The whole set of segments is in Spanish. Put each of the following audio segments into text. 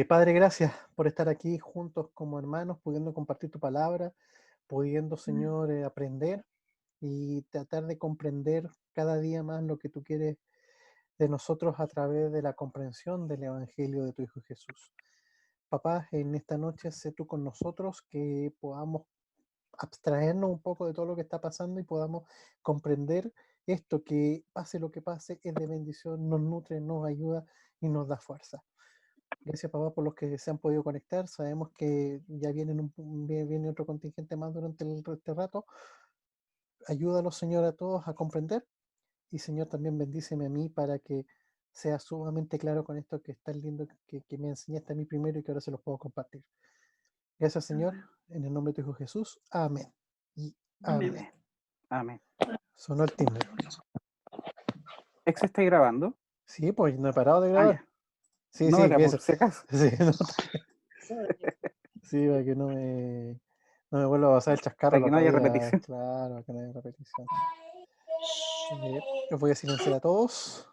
Padre, gracias por estar aquí juntos como hermanos, pudiendo compartir tu palabra, pudiendo, Señor, aprender y tratar de comprender cada día más lo que tú quieres de nosotros a través de la comprensión del Evangelio de tu Hijo Jesús. Papá, en esta noche sé tú con nosotros, que podamos abstraernos un poco de todo lo que está pasando y podamos comprender esto, que pase lo que pase, es de bendición, nos nutre, nos ayuda y nos da fuerza. Gracias, papá, por los que se han podido conectar. Sabemos que ya viene otro contingente más durante este rato. Ayúdalos, Señor, a todos a comprender. Y, Señor, también bendíceme a mí para que sea sumamente claro con esto que es tan lindo que me enseñaste a mí primero y que ahora se los puedo compartir. Gracias, Señor, Amén. en el nombre de tu Hijo Jesús. Amén. Y amén. Amén. Amén. Sonó el timbre. ¿Ex está grabando? Sí, pues no he parado de Ah, grabar. ya. Sí, No sí, era eso. por si acaso. Sí, no, sí, para que no me vuelva a pasar el chascarro Para el que no otro haya día. repetición. Claro, que no haya repetición. Los voy a silenciar a todos.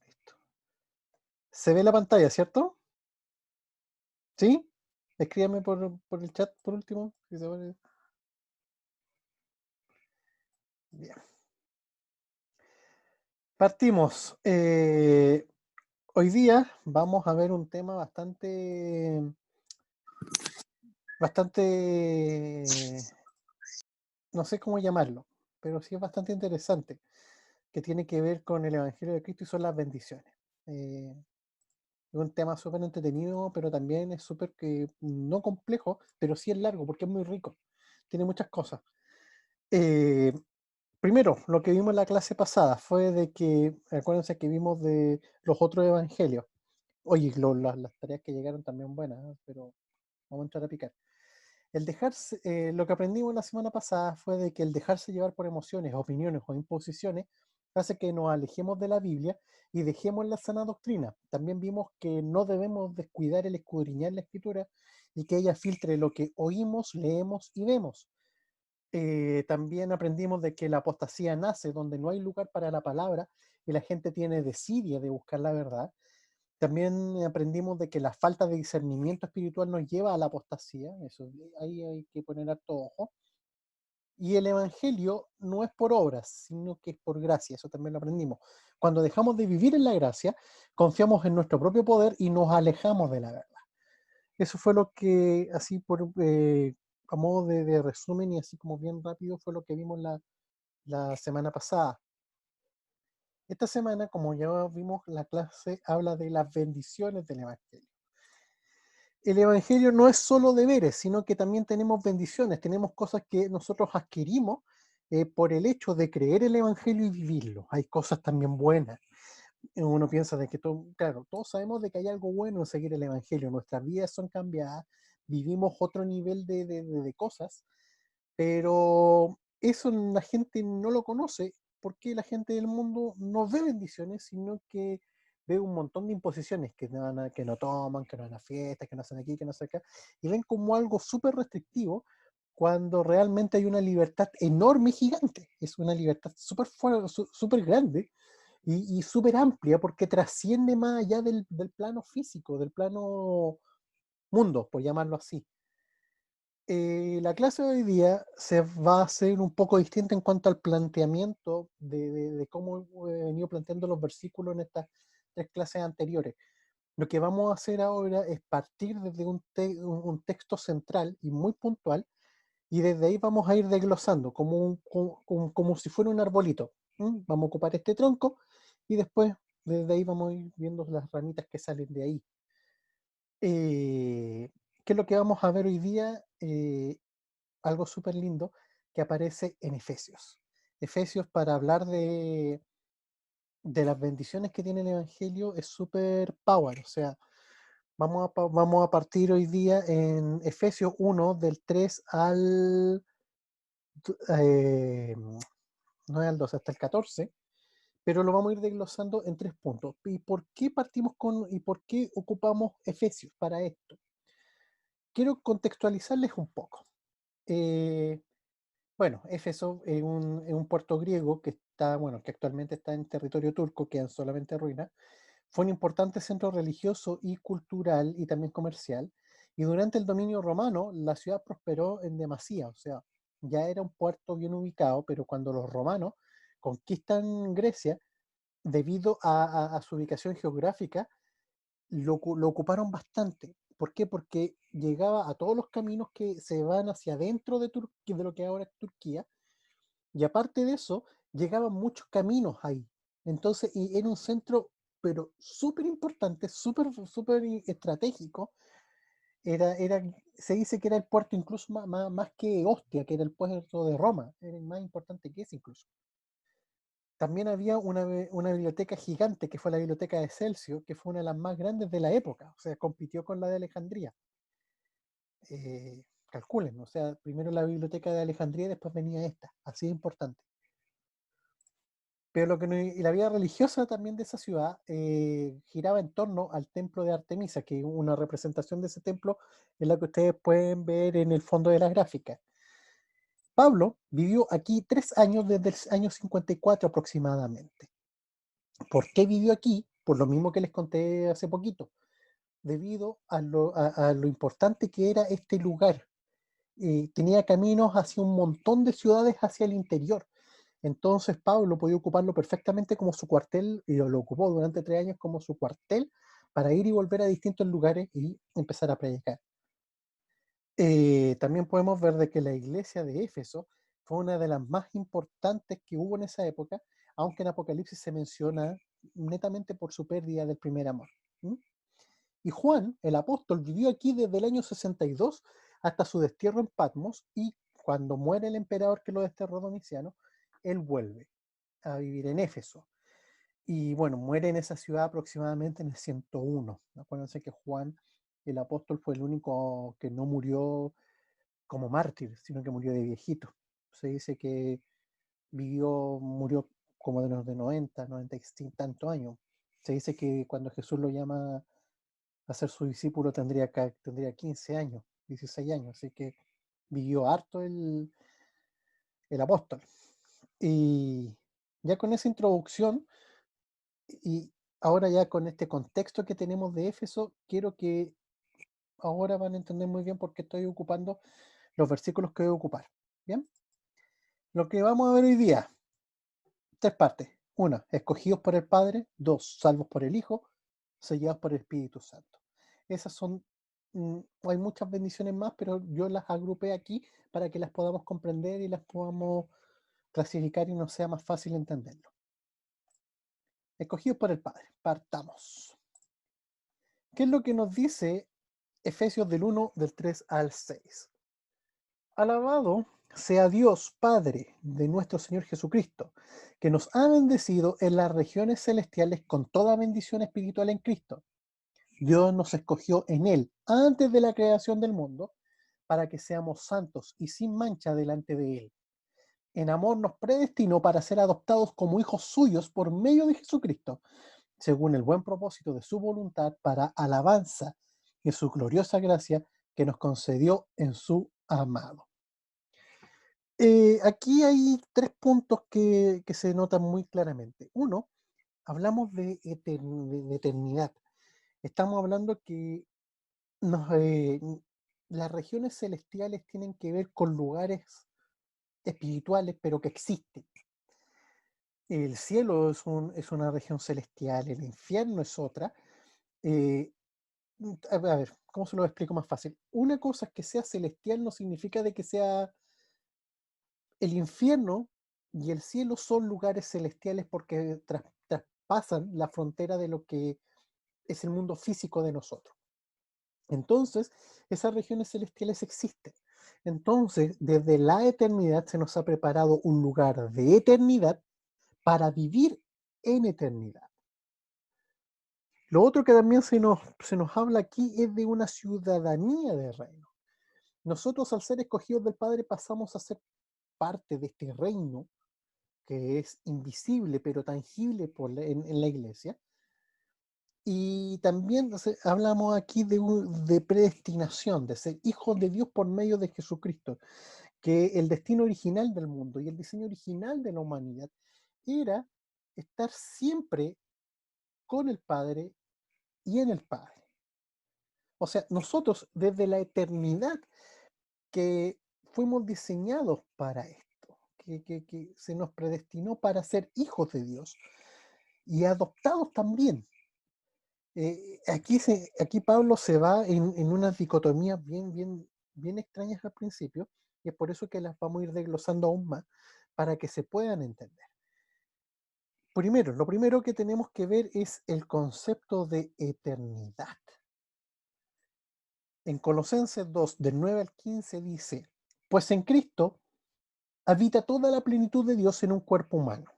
Listo. Se ve la pantalla, ¿cierto? ¿Sí? Escríbame por el chat por último. Si se puede. Bien. Partimos. Hoy día vamos a ver un tema bastante, no sé cómo llamarlo, pero sí es bastante interesante, que tiene que ver con el Evangelio de Cristo y son las bendiciones. Es un tema súper entretenido, pero también es súper que no complejo, pero sí es largo porque es muy rico. Tiene muchas cosas. Eh, Primero, lo que vimos en la clase pasada fue de que, acuérdense que vimos de los otros evangelios. Oye, las tareas que llegaron también buenas, ¿eh? Pero vamos a entrar a picar. Lo que aprendimos la semana pasada fue de que el dejarse llevar por emociones, opiniones o imposiciones hace que nos alejemos de la Biblia y dejemos la sana doctrina. También vimos que no debemos descuidar el escudriñar la escritura y que ella filtre lo que oímos, leemos y vemos. También aprendimos de que la apostasía nace donde no hay lugar para la palabra y la gente tiene desidia de buscar la verdad. También aprendimos de que la falta de discernimiento espiritual nos lleva a la apostasía, eso, ahí hay que poner harto ojo. Y el evangelio no es por obras, sino que es por gracia, eso también lo aprendimos. Cuando dejamos de vivir en la gracia, confiamos en nuestro propio poder y nos alejamos de la verdad. Eso fue lo que, así a modo de resumen y así como bien rápido, fue lo que vimos la semana pasada. Esta semana, como ya vimos, la clase habla de las bendiciones del evangelio. El Evangelio no es solo deberes, sino que también tenemos bendiciones, tenemos cosas que nosotros adquirimos por el hecho de creer el Evangelio y vivirlo. Hay cosas también buenas. Uno piensa de que todo, claro, todos sabemos de que hay algo bueno en seguir el Evangelio, nuestras vidas son cambiadas, vivimos otro nivel de cosas, pero eso la gente no lo conoce porque la gente del mundo no ve bendiciones, sino que ve un montón de imposiciones que no toman, que no van a fiestas, que no hacen aquí, que no hacen acá, y ven como algo súper restrictivo cuando realmente hay una libertad enorme y gigante. Es una libertad súper grande y súper amplia porque trasciende más allá del plano físico, del plano mundo, por llamarlo así. La clase de hoy día se va a hacer un poco distinta en cuanto al planteamiento de cómo he venido planteando los versículos en estas tres clases anteriores. Lo que vamos a hacer ahora es partir desde un texto central y muy puntual, y desde ahí vamos a ir desglosando como si fuera un arbolito. Vamos a ocupar este tronco y después desde ahí vamos a ir viendo las ramitas que salen de ahí. ¿Qué es lo que vamos a ver hoy día? Algo súper lindo que aparece en Efesios. Efesios, para hablar de las bendiciones que tiene el Evangelio, es súper power. O sea, vamos a partir hoy día en Efesios 1, del 3 eh, no es al 12, hasta el 14, pero lo vamos a ir desglosando en tres puntos. ¿Y por qué y por qué ocupamos Efesios para esto? Quiero contextualizarles un poco. Eh, Bueno, Éfeso es un puerto griego que está, bueno, que actualmente está en territorio turco, quedan solamente ruinas, Fue un importante centro religioso y cultural y también comercial. Y durante el dominio romano, la ciudad prosperó en demasía, o sea, ya era un puerto bien ubicado, pero cuando los romanos conquistan Grecia, debido a su ubicación geográfica, lo ocuparon bastante. ¿Por qué? Porque llegaba a todos los caminos que se van hacia adentro de lo que ahora es Turquía, y aparte de eso, llegaban muchos caminos ahí. Entonces, y era un centro, pero súper importante, súper estratégico. Era, se dice que era el puerto incluso más que Ostia, que era el puerto de Roma. Era más importante que ese incluso. También había una biblioteca gigante, que fue la biblioteca de Celso, que fue una de las más grandes de la época. O sea, compitió con la de Alejandría. Calculen, o sea, primero la biblioteca de Alejandría y después venía esta. Así de importante. Pero y la vida religiosa también de esa ciudad giraba en torno al templo de Artemisa, que una representación de ese templo es la que ustedes pueden ver en el fondo de la gráfica. Pablo vivió aquí 3 años desde el año 54 aproximadamente. ¿Por qué vivió aquí? Por lo mismo que les conté hace poquito, debido a lo importante que era este lugar. Tenía caminos hacia un montón de ciudades hacia el interior. Entonces Pablo podía ocuparlo perfectamente como su cuartel, y lo ocupó durante 3 años como su cuartel para ir y volver a distintos lugares y empezar a predicar. También podemos ver de que la iglesia de Éfeso fue una de las más importantes que hubo en esa época, aunque en Apocalipsis se menciona netamente por su pérdida del primer amor. ¿Mm? Y Juan, el apóstol, vivió aquí desde el año 62 hasta su destierro en Patmos, y cuando muere el emperador que lo desterró, Domiciano, él vuelve a vivir en Éfeso. Y bueno, muere en esa ciudad aproximadamente en el 101. Acuérdense que Juan, el apóstol, fue el único que no murió como mártir, sino que murió de viejito. Se dice que murió como de los de 90 y tantos años. Se dice que cuando Jesús lo llama a ser su discípulo tendría 15 años, 16 años, así que vivió harto el apóstol. Y ya con esa introducción, y ahora ya con este contexto que tenemos de Éfeso, quiero que ahora van a entender muy bien por qué estoy ocupando los versículos que voy a ocupar. Bien, lo que vamos a ver hoy día, 3 partes. Una, escogidos por el Padre. 2, salvos por el Hijo. Sellados por el Espíritu Santo. Esas son, hay muchas bendiciones más, pero yo las agrupé aquí para que las podamos comprender y las podamos clasificar y nos sea más fácil entenderlo. Escogidos por el Padre. Partamos. ¿Qué es lo que nos dice Efesios del 1, del 3 al 6? Alabado sea Dios, Padre de nuestro Señor Jesucristo, que nos ha bendecido en las regiones celestiales con toda bendición espiritual en Cristo. Dios nos escogió en Él antes de la creación del mundo para que seamos santos y sin mancha delante de Él. En amor nos predestinó para ser adoptados como hijos suyos por medio de Jesucristo, según el buen propósito de su voluntad, para alabanza de su gloriosa gracia que nos concedió en su amado. Aquí hay 3 puntos que se notan muy claramente. Uno, hablamos de eternidad. Estamos hablando que las regiones celestiales tienen que ver con lugares espirituales, pero que existen. El cielo es una región celestial, el infierno es otra. Eh, a ver, ¿cómo se lo explico más fácil? Una cosa es que sea celestial, no significa de que sea el infierno y el cielo son lugares celestiales porque traspasan la frontera de lo que es el mundo físico de nosotros. Entonces, esas regiones celestiales existen. Entonces, desde la eternidad se nos ha preparado un lugar de eternidad para vivir en eternidad. Lo otro que también se nos habla aquí es de una ciudadanía de reino. Nosotros, al ser escogidos del Padre, pasamos a ser parte de este reino que es invisible pero tangible en la iglesia. Y también hablamos aquí de predestinación, de ser hijos de Dios por medio de Jesucristo, que el destino original del mundo y el diseño original de la humanidad era estar siempre con el Padre y en el Padre. O sea, nosotros desde la eternidad que fuimos diseñados para esto, que se nos predestinó para ser hijos de Dios y adoptados también. Aquí Pablo se va en unas dicotomías bien extrañas al principio, y es por eso que las vamos a ir desglosando aún más para que se puedan entender. Primero, lo primero que tenemos que ver es el concepto de eternidad. En Colosenses 2, del 9 al 15 dice, pues en Cristo habita toda la plenitud de Dios en un cuerpo humano,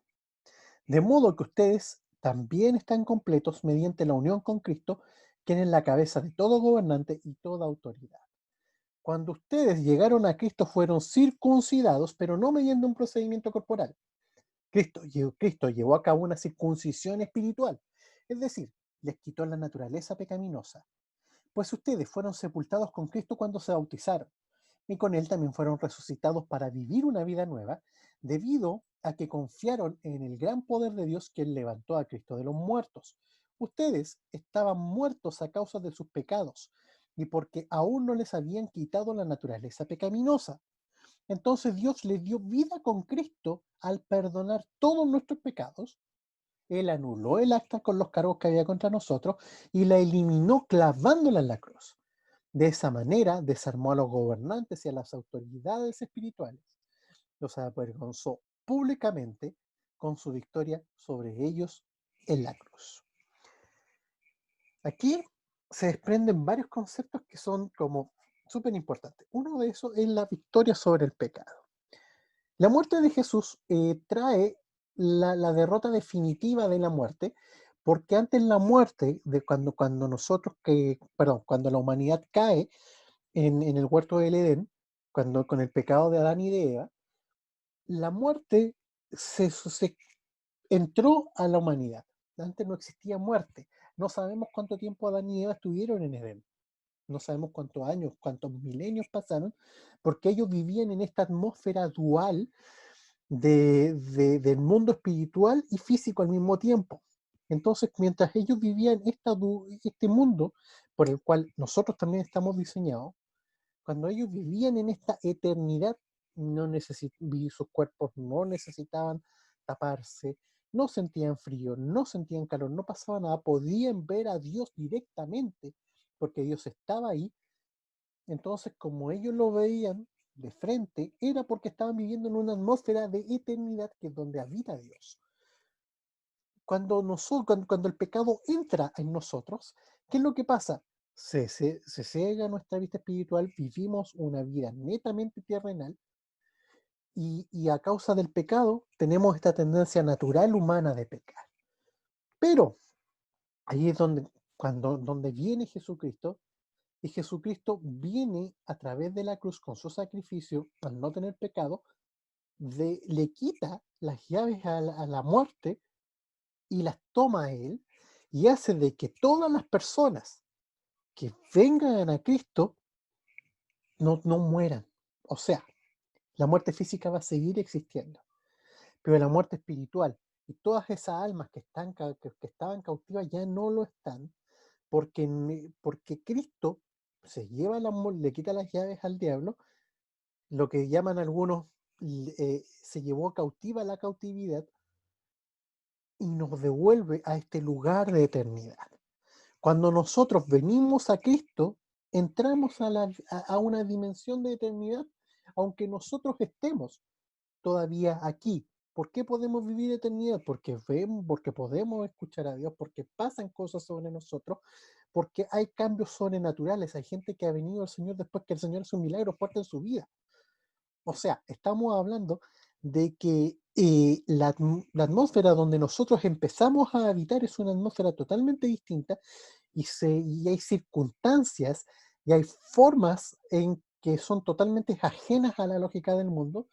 de modo que ustedes también están completos mediante la unión con Cristo, quien es la cabeza de todo gobernante y toda autoridad. Cuando ustedes llegaron a Cristo fueron circuncidados, pero no mediante un procedimiento corporal. Cristo llevó a cabo una circuncisión espiritual, es decir, les quitó la naturaleza pecaminosa, pues ustedes fueron sepultados con Cristo cuando se bautizaron, y con Él también fueron resucitados para vivir una vida nueva, debido a que confiaron en el gran poder de Dios que levantó a Cristo de los muertos. Ustedes estaban muertos a causa de sus pecados, y porque aún no les habían quitado la naturaleza pecaminosa. Entonces Dios les dio vida con Cristo al perdonar todos nuestros pecados. Él anuló el acta con los cargos que había contra nosotros y la eliminó clavándola en la cruz. De esa manera desarmó a los gobernantes y a las autoridades espirituales. Los avergonzó públicamente con su victoria sobre ellos en la cruz. Aquí se desprenden varios conceptos que son como súper importantes. Uno de esos es la victoria sobre el pecado. La muerte de Jesús trae la derrota definitiva de la muerte, porque antes la muerte, de cuando la humanidad cae en el huerto del Edén, con el pecado de Adán y de Eva, la muerte se entró a la humanidad. Antes no existía muerte. No sabemos cuánto tiempo Adán y Eva estuvieron en Edén. No sabemos cuántos años, cuántos milenios pasaron, porque ellos vivían en esta atmósfera dual del mundo espiritual y físico al mismo tiempo. Entonces, mientras ellos vivían este mundo por el cual nosotros también estamos diseñados, cuando ellos vivían en esta eternidad, sus cuerpos no necesitaban taparse, no sentían frío, no sentían calor, no pasaba nada, podían ver a Dios directamente, porque Dios estaba ahí. Entonces, como ellos lo veían de frente, era porque estaban viviendo en una atmósfera de eternidad que es donde habita Dios. Cuando el pecado entra en nosotros, ¿qué es lo que pasa? Se ciega nuestra vista espiritual, vivimos una vida netamente terrenal y a causa del pecado tenemos esta tendencia natural humana de pecar. Pero ahí es donde viene Jesucristo. Y Jesucristo viene a través de la cruz con su sacrificio, al no tener pecado, le quita las llaves a la muerte y las toma a él y hace de que todas las personas que vengan a Cristo no mueran. O sea, la muerte física va a seguir existiendo, pero la muerte espiritual y todas esas almas que estaban cautivas ya no lo están, porque Cristo le quita las llaves al diablo, lo que llaman algunos, se llevó cautiva la cautividad y nos devuelve a este lugar de eternidad. Cuando nosotros venimos a Cristo, entramos a una dimensión de eternidad, aunque nosotros estemos todavía aquí. ¿Por qué podemos vivir eternidad? Porque vemos, porque podemos escuchar a Dios, porque pasan cosas sobre nosotros, porque hay cambios sobrenaturales. Hay gente que ha venido al Señor después que el Señor hace un milagro fuerte en su vida. O sea, estamos hablando de que la atmósfera donde nosotros empezamos a habitar es una atmósfera totalmente distinta y hay circunstancias y hay formas en que son totalmente ajenas a la lógica del mundo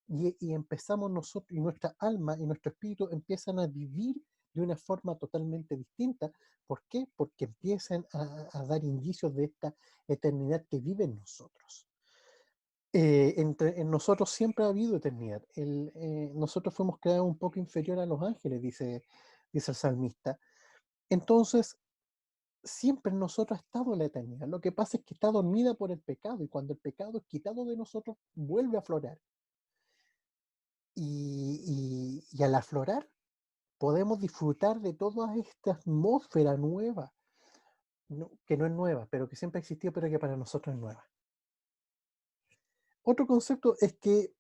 y empezamos nosotros y nuestra alma y nuestro espíritu empiezan a vivir de una forma totalmente distinta. ¿Por qué? Porque empiezan a dar indicios de esta eternidad que vive en nosotros. En nosotros siempre ha habido eternidad. Nosotros fuimos creados un poco inferior a los ángeles, dice el salmista. Entonces, siempre en nosotros ha estado la eternidad. Lo que pasa es que está dormida por el pecado y cuando el pecado es quitado de nosotros, vuelve a aflorar. Y al aflorar, podemos disfrutar de toda esta atmósfera nueva, que no es nueva, pero que siempre ha existido, pero que para nosotros es nueva. Otro concepto es que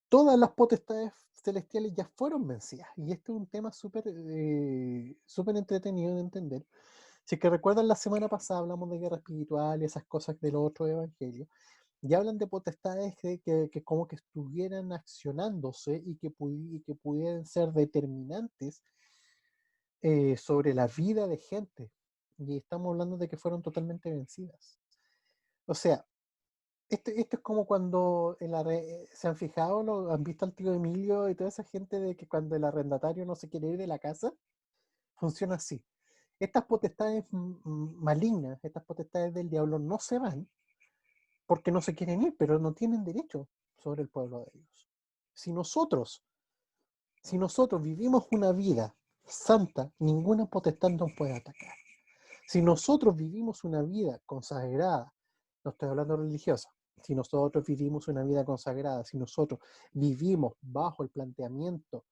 todas las potestades celestiales ya fueron vencidas. Y este es un tema súper entretenido de entender. Si es que recuerdan, la semana pasada hablamos de guerra espiritual y esas cosas del otro evangelio. Y hablan de potestades que como que estuvieran accionándose y que pudieran ser determinantes sobre la vida de gente. Y estamos hablando de que fueron totalmente vencidas. O sea, esto es como cuando se han fijado, han visto al tío Emilio y toda esa gente de que cuando el arrendatario no se quiere ir de la casa, funciona así. Estas potestades malignas, estas potestades del diablo no se van porque no se quieren ir, pero no tienen derecho sobre el pueblo de Dios. Si nosotros, si nosotros vivimos una vida santa, ninguna potestad nos puede atacar. Si nosotros vivimos una vida consagrada, no estoy hablando religiosa, si nosotros vivimos una vida consagrada, si nosotros vivimos bajo el planteamiento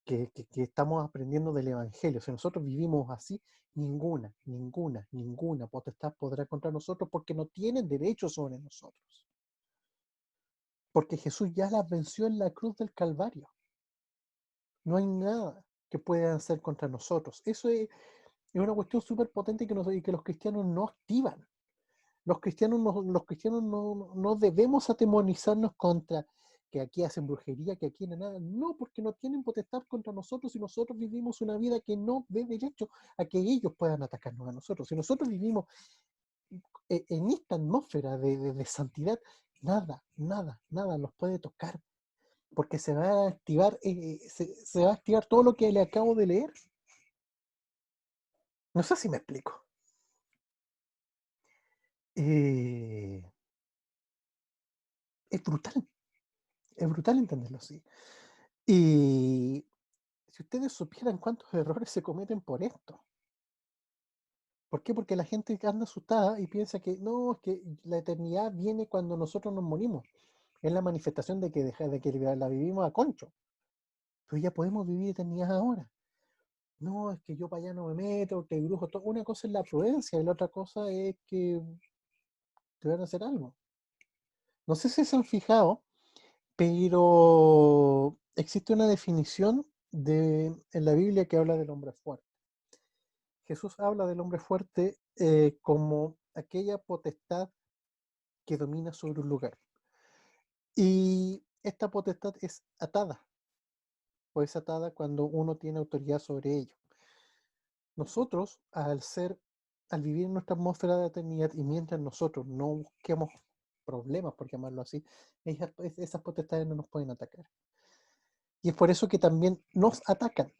que estamos aprendiendo del Evangelio, si nosotros vivimos así, ninguna potestad podrá contra nosotros porque no tienen derecho sobre nosotros. Porque Jesús ya las venció en la cruz del Calvario. No hay nada que pueda hacer contra nosotros. Eso es una cuestión súper potente y que los cristianos no activan. Los cristianos no debemos atemorizarnos contra que aquí hacen brujería, que aquí no nada. No, porque no tienen potestad contra nosotros y nosotros vivimos una vida que no dé derecho a que ellos puedan atacarnos a nosotros. Si nosotros vivimos en esta atmósfera de santidad, nada nos puede tocar, porque se va a activar, se va a activar todo lo que le acabo de leer. No sé si me explico. Eh, es brutal entenderlo así. Y si ustedes supieran cuántos errores se cometen por esto. ¿Por qué? Porque la gente anda asustada y piensa que no, es que la eternidad viene cuando nosotros nos morimos. Es la manifestación de que la vivimos a concho. Pero ya podemos vivir eternidad ahora. No, es que yo para allá no me meto, que brujo, todo. Una cosa es la prudencia y la otra cosa es que te van a hacer algo. No sé si se han fijado, pero existe una definición en la Biblia que habla del hombre fuerte. Jesús habla del hombre fuerte como aquella potestad que domina sobre un lugar. Y esta potestad es atada, o es atada cuando uno tiene autoridad sobre ello. Nosotros, al vivir en nuestra atmósfera de eternidad y mientras nosotros no busquemos problemas, por llamarlo así, esas potestades no nos pueden atacar. Y es por eso que también nos atacan.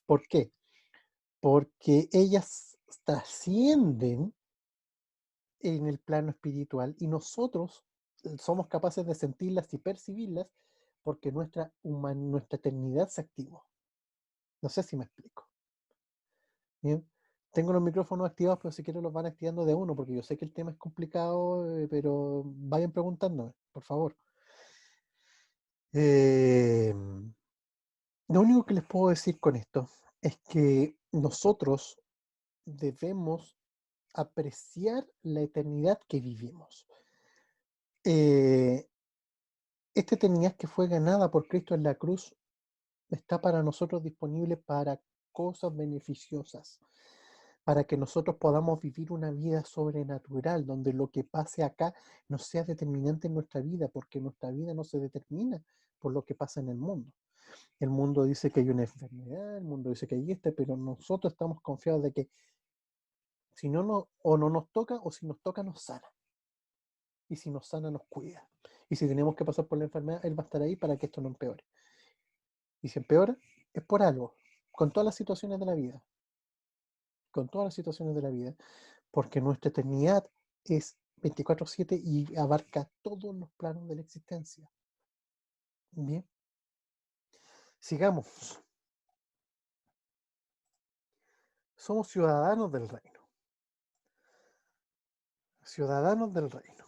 ¿Por qué? Porque ellas trascienden en el plano espiritual y nosotros somos capaces de sentirlas y percibirlas porque nuestra eternidad se activó. No sé si me explico. Bien. Tengo los micrófonos activados, pero si quieren los van activando de uno, porque yo sé que el tema es complicado, pero vayan preguntándome, por favor. Eh, lo único que les puedo decir con esto es que nosotros debemos apreciar la eternidad que vivimos. Eh, esta eternidad que fue ganada por Cristo en la cruz está para nosotros disponible para cosas beneficiosas, para que nosotros podamos vivir una vida sobrenatural, donde lo que pase acá no sea determinante en nuestra vida, porque nuestra vida no se determina por lo que pasa en el mundo. El mundo dice que hay una enfermedad, el mundo dice que hay pero nosotros estamos confiados de que si o no nos toca, o si nos toca, nos sana. Y si nos sana, nos cuida. Y si tenemos que pasar por la enfermedad, Él va a estar ahí para que esto no empeore. Y si empeora, es por algo, con todas las situaciones de la vida. Con todas las situaciones de la vida. Porque nuestra eternidad es 24/7 y abarca todos los planos de la existencia. Bien, sigamos. somos ciudadanos del reino. Ciudadanos del reino.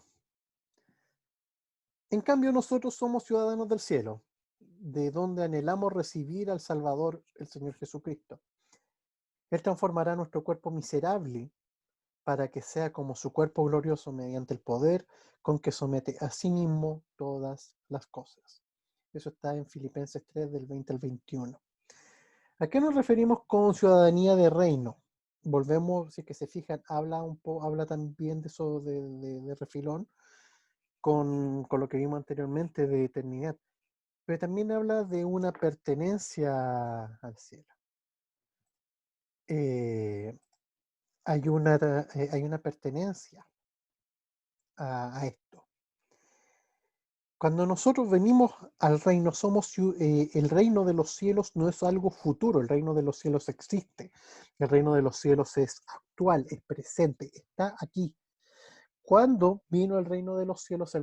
En cambio, nosotros somos ciudadanos del cielo, de donde anhelamos recibir al Salvador, el Señor Jesucristo. Él transformará nuestro cuerpo miserable para que sea como su cuerpo glorioso mediante el poder con que somete a sí mismo todas las cosas. Eso está en Filipenses 3, del 20 al 21. ¿A qué nos referimos con ciudadanía de reino? Volvemos, si es que se fijan, habla también de eso de refilón con lo que vimos anteriormente de eternidad, pero también habla de una pertenencia al cielo. Hay una pertenencia a esto. Cuando nosotros venimos al reino, el reino de los cielos no es algo futuro, el reino de los cielos existe, el reino de los cielos es actual, es presente, está aquí. Cuando vino el reino de los cielos,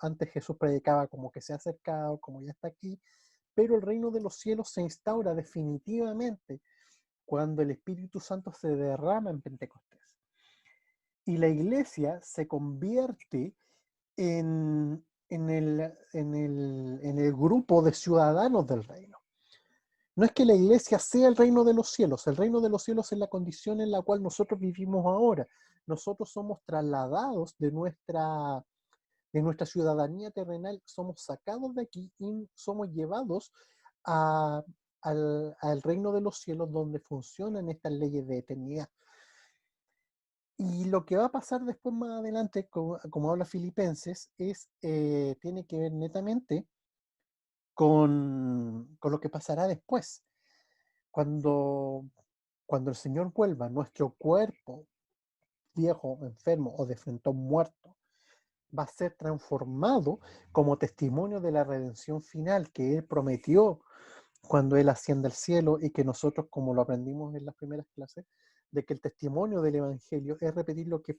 antes Jesús predicaba como que se ha acercado, como ya está aquí, pero el reino de los cielos se instaura definitivamente cuando el Espíritu Santo se derrama en Pentecostés. Y la iglesia se convierte en el grupo de ciudadanos del reino. No es que la iglesia sea el reino de los cielos es la condición en la cual nosotros vivimos ahora. Nosotros somos trasladados de nuestra ciudadanía terrenal, somos sacados de aquí y somos llevados al reino de los cielos donde funcionan estas leyes de eternidad. Y lo que va a pasar después más adelante, como habla Filipenses, tiene que ver netamente con lo que pasará después. Cuando el Señor vuelva, nuestro cuerpo viejo, enfermo o de frente muerto va a ser transformado como testimonio de la redención final que Él prometió cuando Él asciende al cielo, y que nosotros, como lo aprendimos en las primeras clases, de que el testimonio del Evangelio es repetir lo que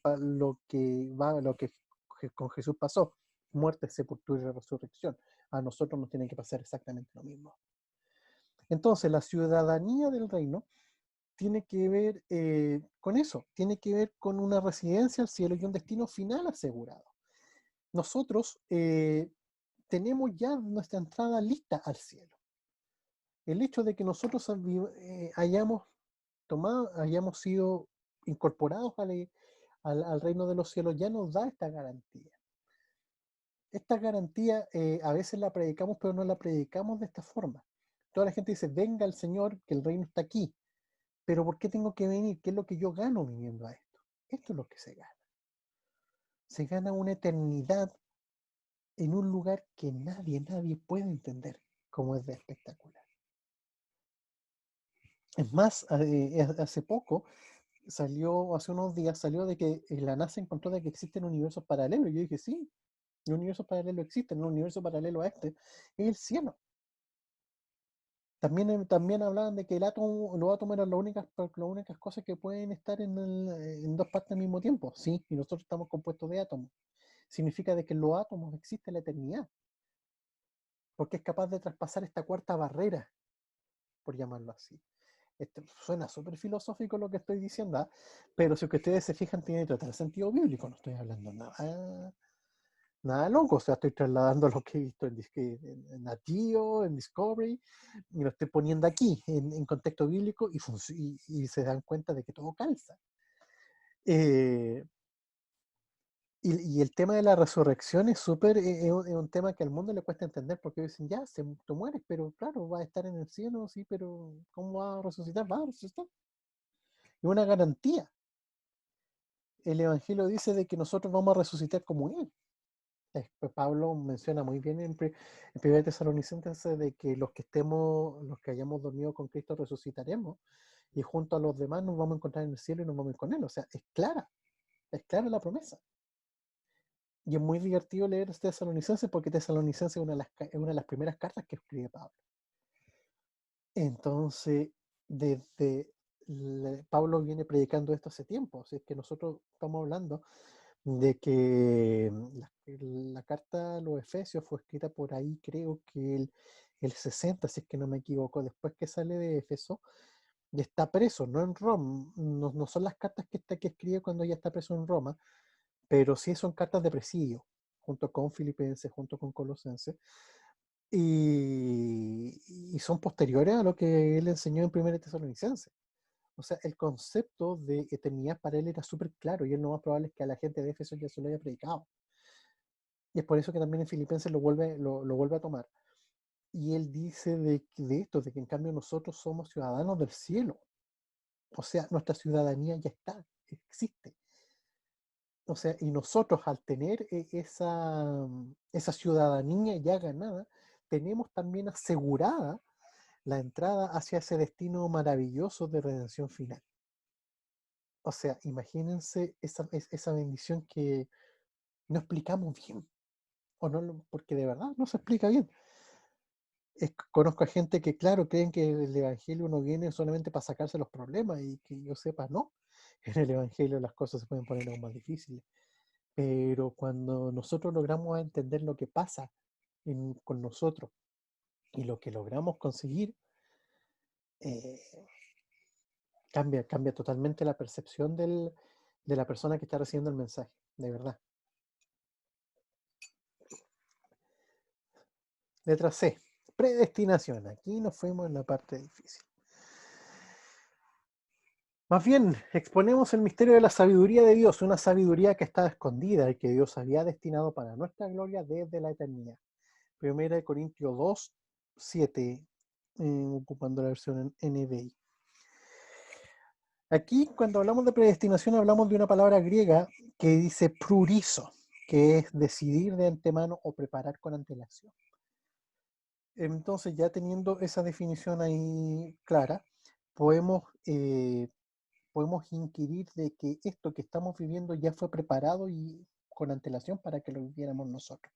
con Jesús pasó: muerte, sepultura y resurrección. A nosotros nos tiene que pasar exactamente lo mismo. Entonces, la ciudadanía del reino tiene que ver con eso, tiene que ver con una residencia al cielo y un destino final asegurado. Nosotros tenemos ya nuestra entrada lista al cielo. El hecho de que nosotros hayamos sido incorporados al reino de los cielos ya nos da esta garantía. Esta garantía a veces la predicamos, pero no la predicamos de esta forma. Toda la gente dice: venga el Señor, que el reino está aquí. Pero ¿por qué tengo que venir? ¿Qué es lo que yo gano viniendo a esto? Esto es lo que se gana. Se gana una eternidad en un lugar que nadie puede entender cómo es de espectacular. Es más, hace unos días salió de que la NASA encontró de que existen universos paralelos. Y yo dije: sí, los universos paralelos existen. Un universo paralelo a este es el cielo. También hablaban de que los átomos eran las únicas cosas que pueden estar en dos partes al mismo tiempo. Sí, y nosotros estamos compuestos de átomos. Significa de que en los átomos existe la eternidad, porque es capaz de traspasar esta cuarta barrera, por llamarlo así. Esto suena súper filosófico lo que estoy diciendo, pero si ustedes se fijan, tiene total sentido bíblico. No estoy hablando nada loco, o sea, estoy trasladando lo que he visto en Natio, en Discovery, y lo estoy poniendo aquí en contexto bíblico, y se dan cuenta de que todo calza. Y el tema de la resurrección es un tema que al mundo le cuesta entender, porque dicen: ya, tú mueres, pero claro, vas a estar en el cielo, sí, pero ¿cómo vas a resucitar? Vas a resucitar. Es una garantía. El Evangelio dice de que nosotros vamos a resucitar como Él. Pablo menciona muy bien en 1 Tesalonicenses de que los que hayamos dormido con Cristo resucitaremos, y junto a los demás nos vamos a encontrar en el cielo y nos vamos a ir con Él. O sea, es clara la promesa. Y es muy divertido leer Tesalonicenses, porque Tesalonicenses es una de las primeras cartas que escribe Pablo. Entonces, Pablo viene predicando esto hace tiempo. O sea, es que nosotros estamos hablando de que la carta a los Efesios fue escrita por ahí, creo que el 60, si es que no me equivoco, después que sale de Éfeso, y está preso, no en Roma, no son las cartas que escribe cuando ya está preso en Roma, pero sí son cartas de presidio, junto con Filipenses, junto con Colosenses, y son posteriores a lo que él enseñó en Primera Tesalonicenses. O sea, el concepto de eternidad para él era súper claro, y él lo más probable es que a la gente de Éfeso ya se lo haya predicado. Y es por eso que también en Filipenses lo vuelve a tomar. Y él dice de esto, de que en cambio nosotros somos ciudadanos del cielo. O sea, nuestra ciudadanía ya está, existe. O sea, y nosotros al tener esa ciudadanía ya ganada, tenemos también asegurada la entrada hacia ese destino maravilloso de redención final. O sea, imagínense esa bendición que no explicamos bien, o no, porque de verdad no se explica bien. Conozco a gente que, claro, creen que el Evangelio no viene solamente para sacarse los problemas y que yo sepa, no. En el Evangelio las cosas se pueden poner aún más difíciles. Pero cuando nosotros logramos entender lo que pasa con nosotros y lo que logramos conseguir, eh, cambia totalmente la percepción de la persona que está recibiendo el mensaje, de verdad. Letra C, predestinación. Aquí nos fuimos en la parte difícil. Más bien, exponemos el misterio de la sabiduría de Dios, una sabiduría que estaba escondida y que Dios había destinado para nuestra gloria desde la eternidad. Primera de Corintios 2, 7, ocupando la versión en NBI. Aquí, cuando hablamos de predestinación, hablamos de una palabra griega que dice prurizo, que es decidir de antemano o preparar con antelación. Entonces, ya teniendo esa definición ahí clara, podemos inquirir de que esto que estamos viviendo ya fue preparado y con antelación para que lo viviéramos nosotros.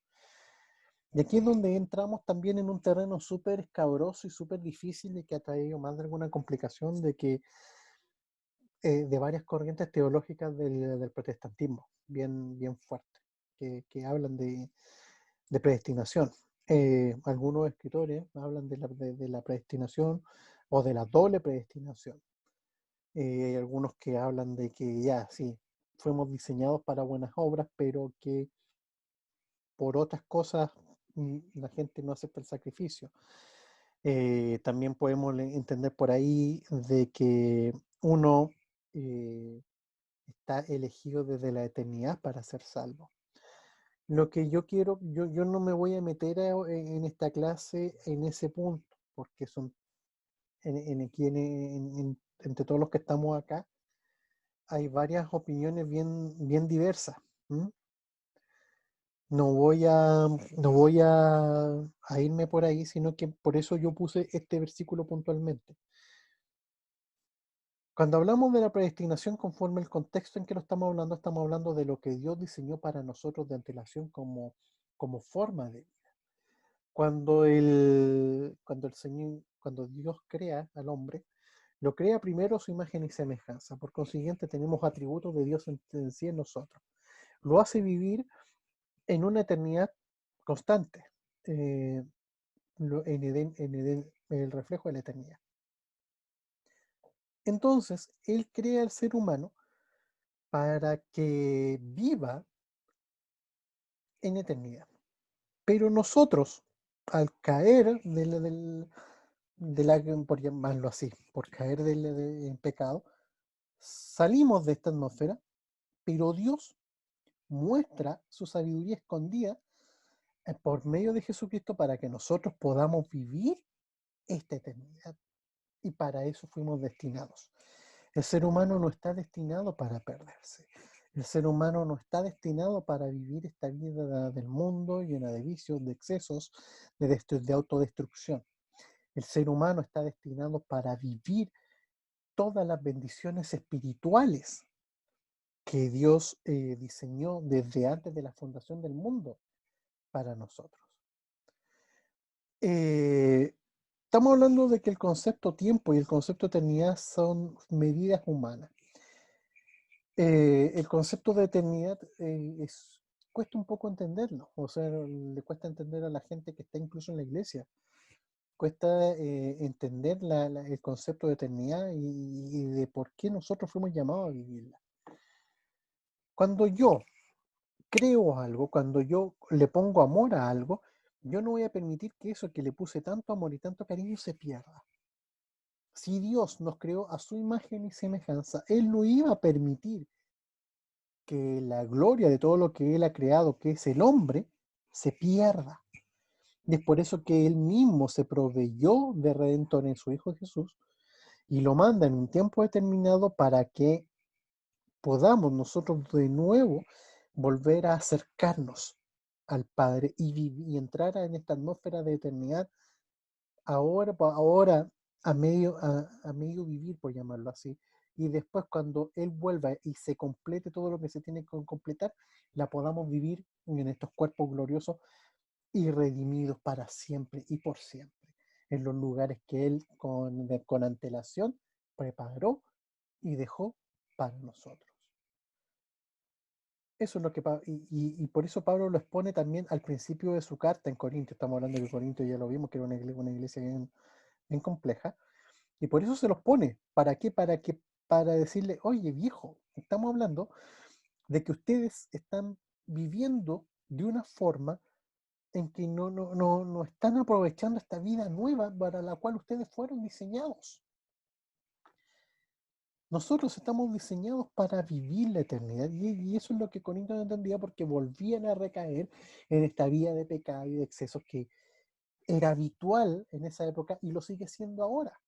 Y aquí es donde entramos también en un terreno súper escabroso y súper difícil y que ha traído más de alguna complicación de varias corrientes teológicas del protestantismo, bien fuertes, que hablan de predestinación. Algunos escritores hablan de la predestinación o de la doble predestinación. Hay algunos que hablan de que ya, sí, fuimos diseñados para buenas obras, pero que por otras cosas la gente no acepta el sacrificio. También podemos entender por ahí de que uno está elegido desde la eternidad para ser salvo. Lo que yo quiero, yo no me voy a meter en esta clase en ese punto, porque son entre todos los que estamos acá, hay varias opiniones bien diversas. ¿M? No voy a irme por ahí, sino que por eso yo puse este versículo puntualmente. Cuando hablamos de la predestinación conforme el contexto en que lo estamos hablando de lo que Dios diseñó para nosotros de antelación como forma de vida. Cuando Dios crea al hombre, lo crea primero a su imagen y semejanza. Por consiguiente, tenemos atributos de Dios en sí en nosotros. Lo hace vivir en una eternidad constante, en Edén, el reflejo de la eternidad. Entonces, Él crea al ser humano para que viva en eternidad. Pero nosotros, al caer por llamarlo así, por caer en pecado, salimos de esta atmósfera, pero Dios muestra su sabiduría escondida por medio de Jesucristo para que nosotros podamos vivir esta eternidad. Y para eso fuimos destinados. El ser humano no está destinado para perderse. El ser humano no está destinado para vivir esta vida del mundo llena de vicios, de excesos, de autodestrucción. El ser humano está destinado para vivir todas las bendiciones espirituales que Dios diseñó desde antes de la fundación del mundo para nosotros. Estamos hablando de que el concepto tiempo y el concepto eternidad son medidas humanas. El concepto de eternidad cuesta un poco entenderlo, o sea, le cuesta entender a la gente que está incluso en la iglesia, cuesta entender el concepto de eternidad y de por qué nosotros fuimos llamados a vivirla. Cuando yo creo algo, cuando yo le pongo amor a algo, yo no voy a permitir que eso que le puse tanto amor y tanto cariño se pierda. Si Dios nos creó a su imagen y semejanza, Él no iba a permitir que la gloria de todo lo que Él ha creado, que es el hombre, se pierda. Y es por eso que Él mismo se proveyó de Redentor en su Hijo Jesús y lo manda en un tiempo determinado para que podamos nosotros de nuevo volver a acercarnos al Padre y entrar en esta atmósfera de eternidad ahora a medio vivir, por llamarlo así. Y después cuando Él vuelva y se complete todo lo que se tiene que completar, la podamos vivir en estos cuerpos gloriosos y redimidos para siempre y por siempre, en los lugares que Él con antelación preparó y dejó para nosotros. Eso es lo que y por eso Pablo lo expone también al principio de su carta en Corinto. Estamos hablando de Corinto, ya lo vimos, que era una iglesia bien compleja. Y por eso se los pone. ¿Para qué? Para decirle, oye viejo, estamos hablando de que ustedes están viviendo de una forma en que no están aprovechando esta vida nueva para la cual ustedes fueron diseñados. Nosotros estamos diseñados para vivir la eternidad y eso es lo que Corinto no entendía porque volvían a recaer en esta vida de pecado y de excesos que era habitual en esa época y lo sigue siendo ahora.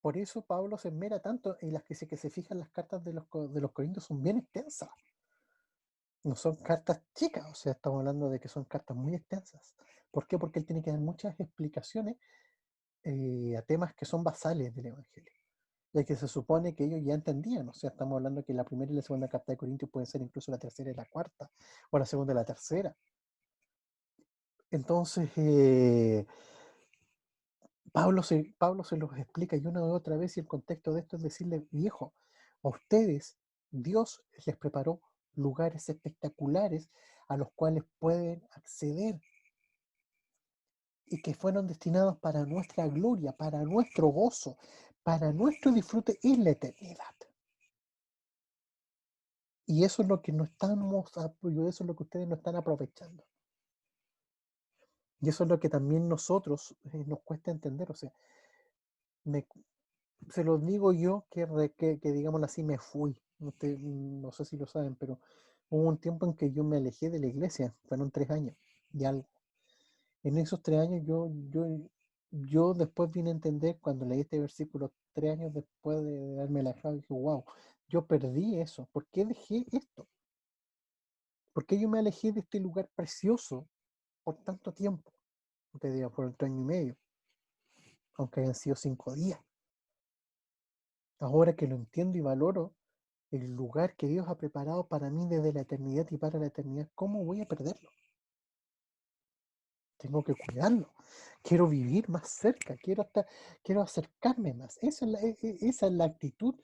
Por eso Pablo se esmera tanto en las que se fijan las cartas de los Corintios son bien extensas. No son cartas chicas, o sea, estamos hablando de que son cartas muy extensas. ¿Por qué? Porque él tiene que dar muchas explicaciones a temas que son basales del Evangelio. Ya que se supone que ellos ya entendían, o sea, estamos hablando que la primera y la segunda carta de Corintios pueden ser incluso la tercera y la cuarta, o la segunda y la tercera. Entonces, Pablo se los explica y una y otra vez, y el contexto de esto es decirle, viejo, a ustedes Dios les preparó lugares espectaculares a los cuales pueden acceder y que fueron destinados para nuestra gloria, para nuestro gozo, para nuestro disfrute en la eternidad. Y eso es lo que no estamos, eso es lo que ustedes no están aprovechando. Y eso es lo que también nosotros nos cuesta entender. O sea, se los digo yo que digámoslo así, me fui. No sé si lo saben, pero hubo un tiempo en que yo me alejé de la iglesia. Fueron 3 años y algo. En esos 3 años yo después vine a entender cuando leí este versículo 3 años después de darme alejado, dije, wow, yo perdí eso. ¿Por qué dejé esto? ¿Por qué yo me alejé de este lugar precioso por tanto tiempo? No te digo, por el 3 años y medio, aunque hayan sido 5 días. Ahora que lo entiendo y valoro el lugar que Dios ha preparado para mí desde la eternidad y para la eternidad, ¿cómo voy a perderlo? Tengo que cuidarlo. Quiero vivir más cerca, quiero acercarme más. Esa es la actitud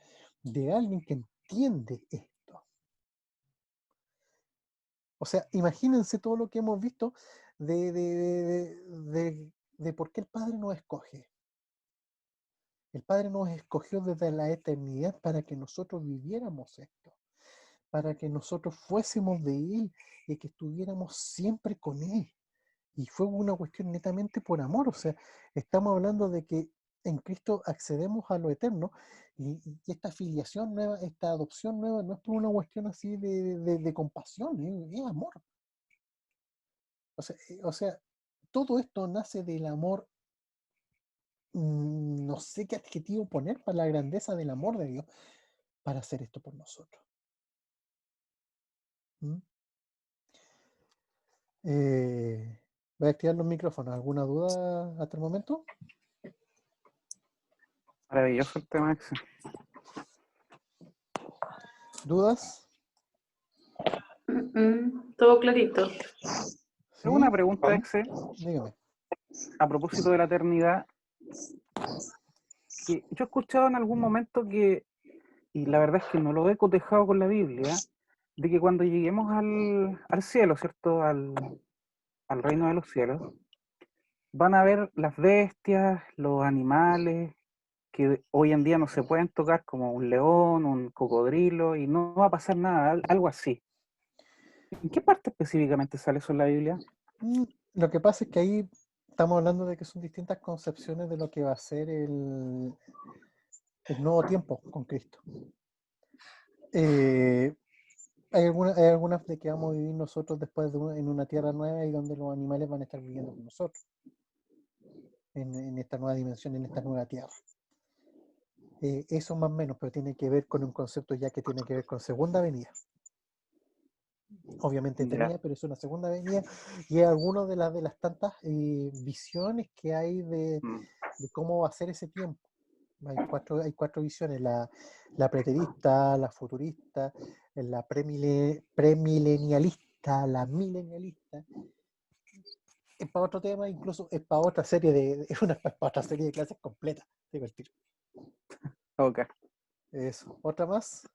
de alguien que entiende esto. O sea, imagínense todo lo que hemos visto de por qué el Padre nos escoge. El Padre nos escogió desde la eternidad para que nosotros viviéramos esto, para que nosotros fuésemos de Él y que estuviéramos siempre con Él. Y fue una cuestión netamente por amor, o sea, estamos hablando de que en Cristo accedemos a lo eterno y esta filiación nueva, esta adopción nueva, no es por una cuestión así de compasión, es amor. O sea, todo esto nace del amor, no sé qué adjetivo poner para la grandeza del amor de Dios para hacer esto por nosotros. ¿Mm? Voy a activar los micrófonos. ¿Alguna duda hasta el momento? Maravilloso el tema ese. ¿Dudas? Todo clarito. Tengo una pregunta, Exe, Dígame. a propósito de la eternidad, que yo he escuchado en algún momento que, y la verdad es que no lo he cotejado con la Biblia, de que cuando lleguemos al cielo, ¿cierto? Al reino de los cielos, van a ver las bestias, los animales que hoy en día no se pueden tocar, como un león, un cocodrilo, y no va a pasar nada, algo así. ¿En qué parte específicamente sale eso en la Biblia? Mm, Lo que pasa es que ahí estamos hablando de que son distintas concepciones de lo que va a ser el nuevo tiempo con Cristo. Eh, hay algunas de que vamos a vivir nosotros después en una tierra nueva y donde los animales van a estar viviendo con nosotros, en esta nueva dimensión, en esta nueva tierra. Eso más o menos, pero tiene que ver con un concepto ya que tiene que ver con segunda venida. Obviamente Ya. tenía, pero es una segunda venida y es alguna de las tantas visiones que hay Mm. de cómo va a ser ese tiempo. Hay cuatro visiones, la preterista, la futurista, la premilenialista, la milenialista. Es para otro tema, incluso es para otra serie es para otra serie de clases completas. Digo el tiro. Ok. Eso. ¿Otra más?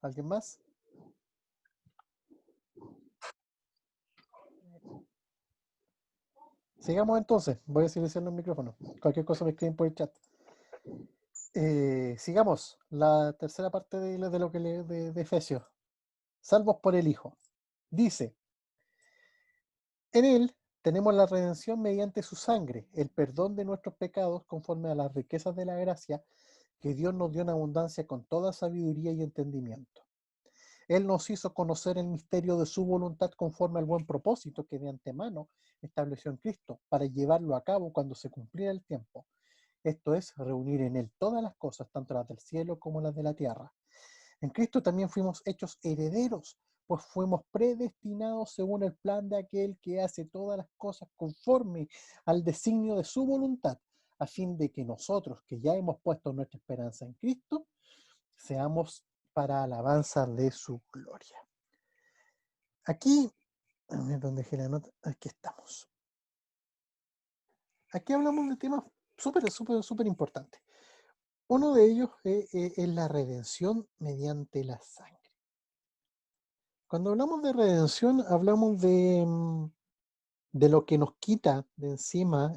¿Alguien más? Sigamos entonces. Voy a silenciar el micrófono. Cualquier cosa me escriben por el chat. Sigamos. La tercera parte de lo que de Efesios. Salvos por el Hijo. Dice, en él tenemos la redención mediante su sangre, el perdón de nuestros pecados conforme a las riquezas de la gracia que Dios nos dio en abundancia con toda sabiduría y entendimiento. Él nos hizo conocer el misterio de su voluntad conforme al buen propósito que de antemano estableció en Cristo para llevarlo a cabo cuando se cumpliera el tiempo. Esto es, reunir en Él todas las cosas, tanto las del cielo como las de la tierra. En Cristo también fuimos hechos herederos, pues fuimos predestinados según el plan de aquel que hace todas las cosas conforme al designio de su voluntad, a fin de que nosotros, que ya hemos puesto nuestra esperanza en Cristo, seamos para alabanza de su gloria. Aquí, a ver dónde dejé la nota, aquí estamos. Aquí hablamos de temas súper importantes. Uno de ellos es la redención mediante la sangre. Cuando hablamos de redención, hablamos de lo que nos quita de encima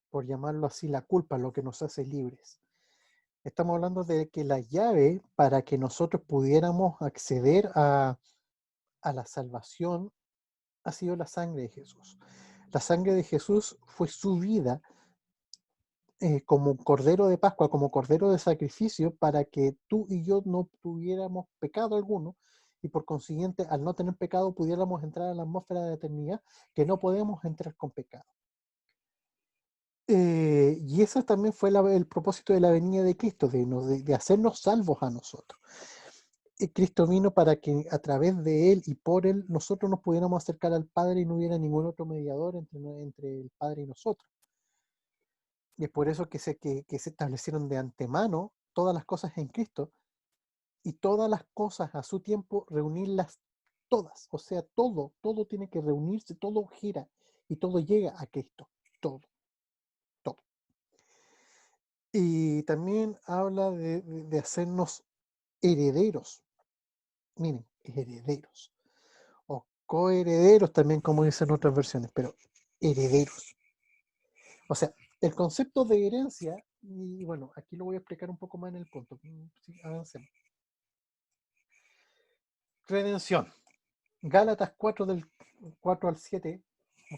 por llamarlo así, la culpa, lo que nos hace libres. Estamos hablando de que la llave para que nosotros pudiéramos acceder a la salvación ha sido la sangre de Jesús. La sangre de Jesús fue su vida como cordero de Pascua, como cordero de sacrificio, para que tú y yo no tuviéramos pecado alguno, y por consiguiente, al no tener pecado, pudiéramos entrar a la atmósfera de la eternidad, que no podemos entrar con pecado. Y ese también fue el propósito de la venida de Cristo, de hacernos salvos a nosotros. Y Cristo vino para que a través de Él y por Él nosotros nos pudiéramos acercar al Padre y no hubiera ningún otro mediador entre el Padre y nosotros. Y es por eso que se establecieron de antemano todas las cosas en Cristo y todas las cosas a su tiempo reunirlas todas. O sea, todo tiene que reunirse, todo gira y todo llega a Cristo. Todo, todo. Y también habla de hacernos herederos. Miren, herederos. O coherederos también, como dicen otras versiones, pero herederos. O sea, el concepto de herencia, y bueno, aquí lo voy a explicar un poco más en el punto. Sí, avancemos. Redención. Gálatas 4 del 4 al 7,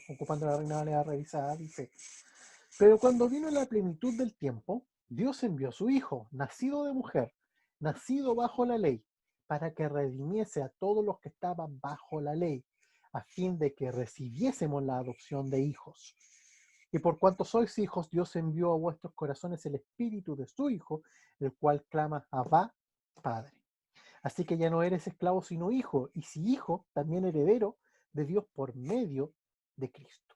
ocupando la Reina Valera revisada, dice, pero cuando vino la plenitud del tiempo, Dios envió a su Hijo, nacido de mujer, nacido bajo la ley, para que redimiese a todos los que estaban bajo la ley, a fin de que recibiésemos la adopción de hijos. Y por cuanto sois hijos, Dios envió a vuestros corazones el espíritu de su Hijo, el cual clama Abba, Padre. Así que ya no eres esclavo sino hijo, y si hijo, también heredero de Dios por medio de Cristo.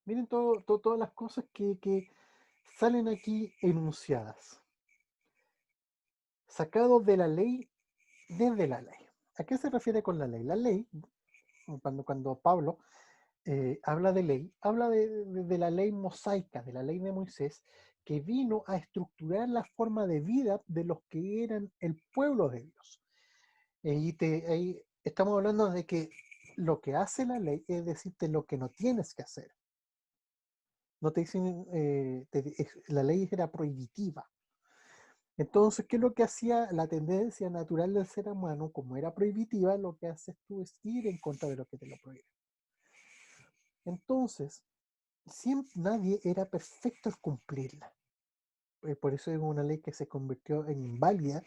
Miren todas las cosas que salen aquí enunciadas. Sacados de la ley, desde la ley. ¿A qué se refiere con la ley? La ley, cuando Pablo habla de ley, habla de la ley mosaica, de la ley de Moisés, que vino a estructurar la forma de vida de los que eran el pueblo de Dios. Ahí estamos hablando de que lo que hace la ley es decirte lo que no tienes que hacer. No te dicen, la ley era prohibitiva. Entonces, ¿qué es lo que hacía la tendencia natural del ser humano? Como era prohibitiva, lo que haces tú es ir en contra de lo que te lo prohíbe. Entonces, siempre, nadie era perfecto al cumplirla. Por eso es una ley que se convirtió en inválida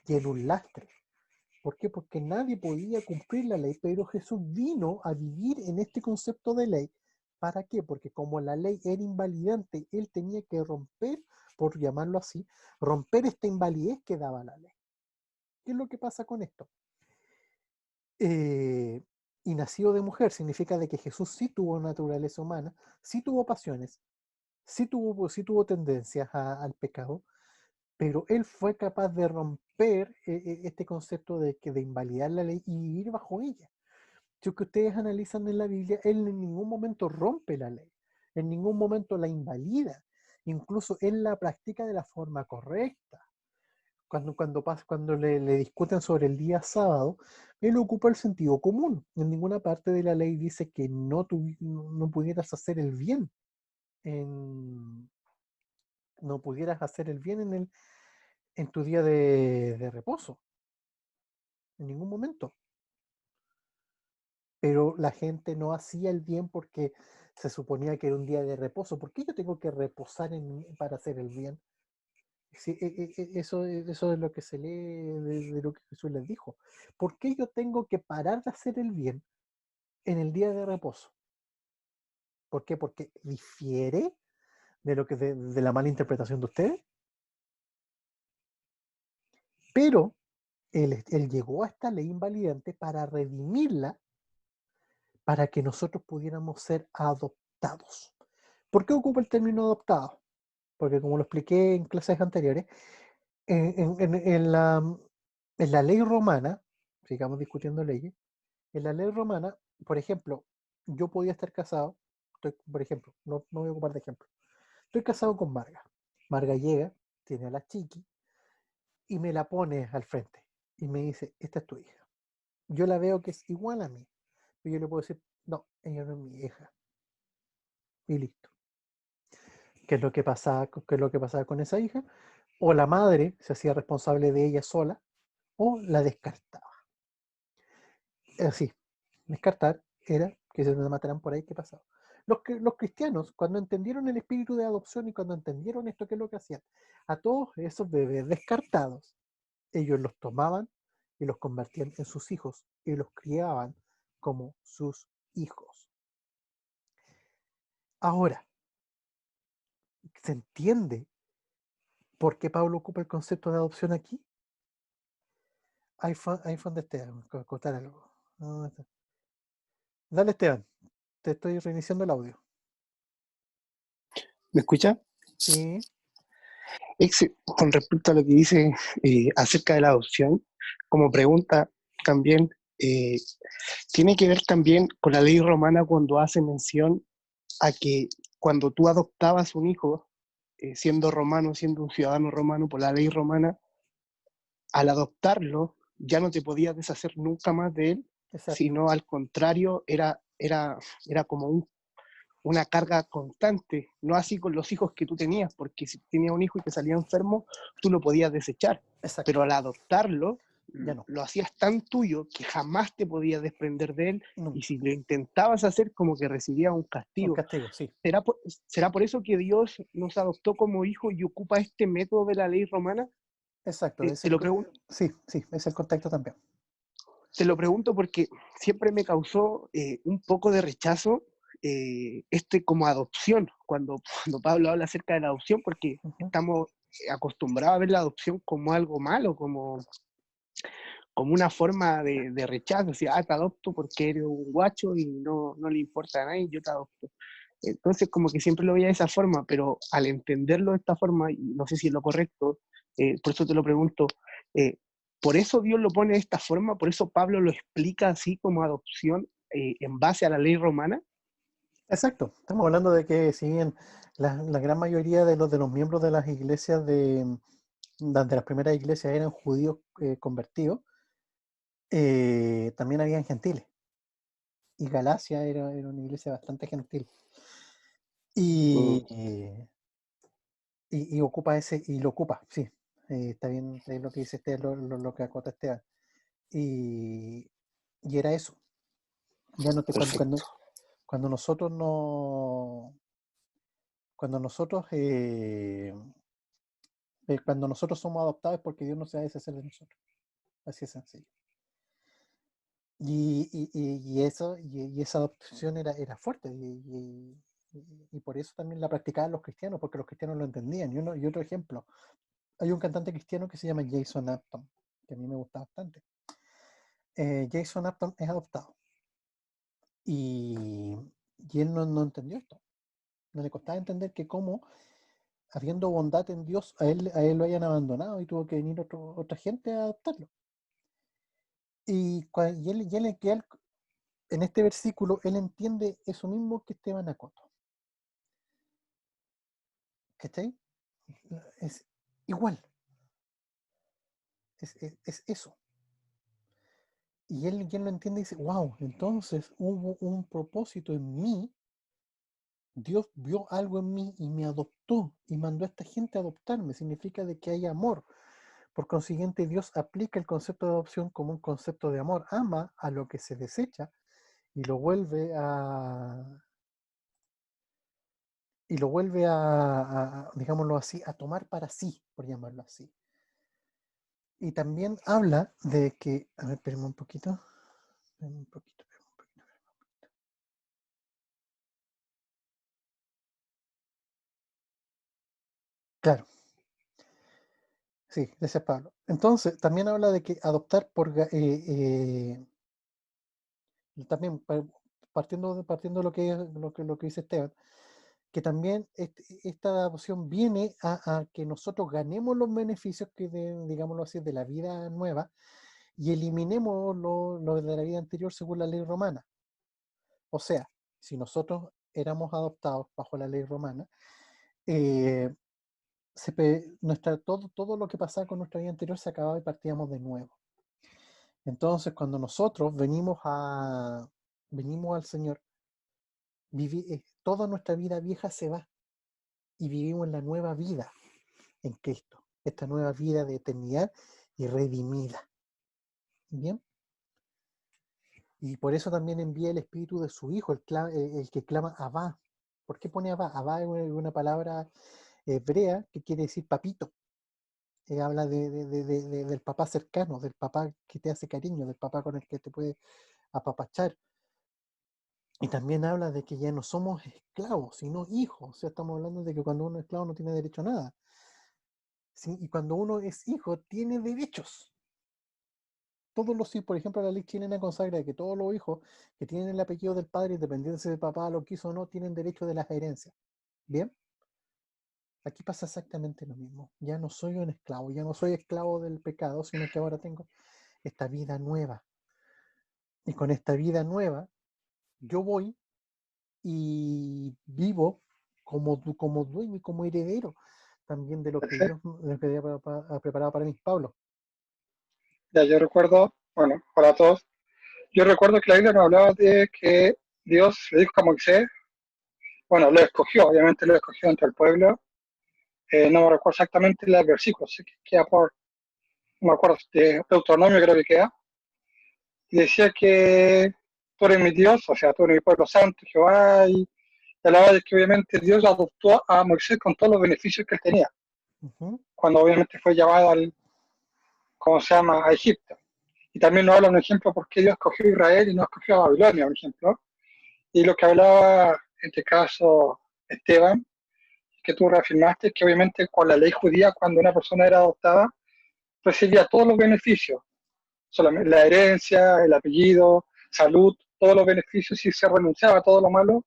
y en un lastre. ¿Por qué? Porque nadie podía cumplir la ley, pero Jesús vino a vivir en este concepto de ley. ¿Para qué? Porque como la ley era invalidante, él tenía que romper, por llamarlo así, romper esta invalidez que daba la ley. ¿Qué es lo que pasa con esto? Y nacido de mujer significa de que Jesús sí tuvo naturaleza humana, sí tuvo pasiones, sí tuvo tendencias al pecado, pero él fue capaz de romper este concepto de invalidar la ley y vivir bajo ella. Si que ustedes analizan en la Biblia, él en ningún momento rompe la ley, en ningún momento la invalida, incluso él la practica de la forma correcta. Cuando le discuten sobre el día sábado, él ocupa el sentido común. En ninguna parte de la ley dice que no pudieras hacer el bien. No pudieras hacer el bien en tu día de reposo. En ningún momento. Pero la gente no hacía el bien porque se suponía que era un día de reposo. ¿Por qué yo tengo que reposar para hacer el bien? Sí, eso es lo que se lee de lo que Jesús les dijo. ¿Por qué yo tengo que parar de hacer el bien en el día de reposo? ¿Por qué? Porque difiere de lo que de la mala interpretación de ustedes. Pero él llegó a esta ley invalidante para redimirla, para que nosotros pudiéramos ser adoptados. ¿Por qué ocupa el término adoptado? Porque como lo expliqué en clases anteriores, en la ley romana, sigamos discutiendo leyes, en la ley romana, por ejemplo, yo podía estar casado, por ejemplo, no voy a ocupar de ejemplo, estoy casado con Marga. Marga llega, tiene a la chiqui y me la pone al frente y me dice, esta es tu hija. Yo la veo que es igual a mí, pero yo le puedo decir, no, ella no es mi hija. Y listo. ¿Qué es lo que pasaba, qué es lo que pasaba con esa hija? O la madre se hacía responsable de ella sola, o la descartaba. Así, descartar era que se nos mataran por ahí, ¿qué pasaba? Los cristianos, cuando entendieron el espíritu de adopción y cuando entendieron esto, ¿qué es lo que hacían? A todos esos bebés descartados, ellos los tomaban y los convertían en sus hijos y los criaban como sus hijos. Ahora, ¿se entiende por qué Pablo ocupa el concepto de adopción aquí? iPhone de Esteban, cortar algo. Dale, Esteban, te estoy reiniciando el audio. ¿Me escucha? Sí, Con respecto a lo que dice acerca de la adopción, como pregunta también, tiene que ver también con la ley romana cuando hace mención a que cuando tú adoptabas un hijo, siendo romano, siendo un ciudadano romano por la ley romana, al adoptarlo ya no te podías deshacer nunca más de él, exacto. sino al contrario, era como una carga constante, no así con los hijos que tú tenías, porque si tenías un hijo y te salía enfermo, tú lo podías desechar, Exacto. pero al adoptarlo, Ya no. lo hacías tan tuyo que jamás te podías desprender de él, Nunca. y si lo intentabas hacer, como que recibías un castigo. Un castigo, sí. ¿Será por eso que Dios nos adoptó como hijo y ocupa este método de la ley romana? Exacto. Te lo pregunto. Sí, es el contacto también. Te lo pregunto porque siempre me causó un poco de rechazo como adopción, cuando Pablo habla acerca de la adopción, porque estamos acostumbrados a ver la adopción como algo malo, como una forma de rechazo, o sea, te adopto porque eres un guacho y no le importa a nadie, yo te adopto. Entonces como que siempre lo veía de esa forma, pero al entenderlo de esta forma, y no sé si es lo correcto, por eso te lo pregunto, por eso Dios lo pone de esta forma, por eso Pablo lo explica así como adopción en base a la ley romana. Exacto. Estamos hablando de que si bien la gran mayoría de los miembros de las iglesias de las primeras iglesias eran judíos convertidos, también habían gentiles. y Galacia era una iglesia bastante gentil. Y, y ocupa y lo ocupa, sí. Está bien lo que dice Esteban, lo que acota Esteban. Y era eso. Ya no te Perfecto. cuando nosotros no. Cuando nosotros somos adoptados es porque Dios no se va a deshacer de nosotros. Así es sencillo. Y esa adopción era fuerte. Y por eso también la practicaban los cristianos, porque los cristianos lo entendían. Y otro ejemplo, hay un cantante cristiano que se llama Jason Apton, que a mí me gusta bastante. Jason Apton es adoptado. Y él no entendió esto. No le costaba entender que cómo, habiendo bondad en Dios, a él lo hayan abandonado y tuvo que venir otra gente a adoptarlo. Él, en este versículo, él entiende eso mismo que Esteban acotó. ¿Cachai? Es igual. Es eso. Y él lo entiende y dice, wow, entonces hubo un propósito en mí. Dios vio algo en mí y me adoptó y mandó a esta gente a adoptarme. Significa de que hay amor. Por consiguiente, Dios aplica el concepto de adopción como un concepto de amor. Ama a lo que se desecha y lo vuelve digámoslo así, a tomar para sí, por llamarlo así. Y también habla de que, a ver, espérenme un poquito. Claro, sí, gracias Pablo. Entonces, también habla de que adoptar también partiendo de lo que dice Esteban, que también esta adopción viene a que nosotros ganemos los beneficios digámoslo así, de la vida nueva y eliminemos lo de la vida anterior según la ley romana. O sea, si nosotros éramos adoptados bajo la ley romana, eh, todo lo que pasaba con nuestra vida anterior se acababa y partíamos de nuevo. Entonces, cuando nosotros venimos al Señor, toda nuestra vida vieja se va y vivimos la nueva vida en Cristo, esta nueva vida de eternidad y redimida. ¿Bien? Y por eso también envía el Espíritu de su Hijo, el que clama Abba. ¿Por qué pone Abba? Abba es una palabra hebrea que quiere decir papito. Habla del papá cercano, del papá que te hace cariño, del papá con el que te puede apapachar. Y también habla de que ya no somos esclavos, sino hijos. O sea, estamos hablando de que cuando uno es esclavo no tiene derecho a nada. ¿Sí? Y cuando uno es hijo, tiene derechos. Todos los hijos, por ejemplo, la ley chilena consagra que todos los hijos que tienen el apellido del padre, independientemente si el papá lo quiso o no, tienen derecho de las herencias. ¿Bien? Aquí pasa exactamente lo mismo. Ya no soy un esclavo, ya no soy esclavo del pecado, sino que ahora tengo esta vida nueva. Y con esta vida nueva, yo voy y vivo como dueño y como heredero también de lo que Dios ha preparado para mí. Pablo. Ya, yo recuerdo, bueno, para todos, yo recuerdo que la Biblia nos hablaba de que Dios le dijo a Moisés, bueno, lo escogió, obviamente lo escogió entre el pueblo, no me recuerdo exactamente el versículo, sé que queda no me acuerdo, de Deuteronomio creo que queda, y decía que tú eres mi Dios, o sea, tú eres mi pueblo santo, Jehová, y hablaba de que obviamente Dios adoptó a Moisés con todos los beneficios que él tenía, cuando obviamente fue llevado ¿cómo se llama?, a Egipto. Y también nos habla un ejemplo por qué Dios escogió a Israel y no escogió a Babilonia, por ejemplo. Y lo que hablaba, en este caso, Esteban, que tú reafirmaste, que obviamente con la ley judía, cuando una persona era adoptada, recibía todos los beneficios, solamente la herencia, el apellido, salud, todos los beneficios y se renunciaba a todo lo malo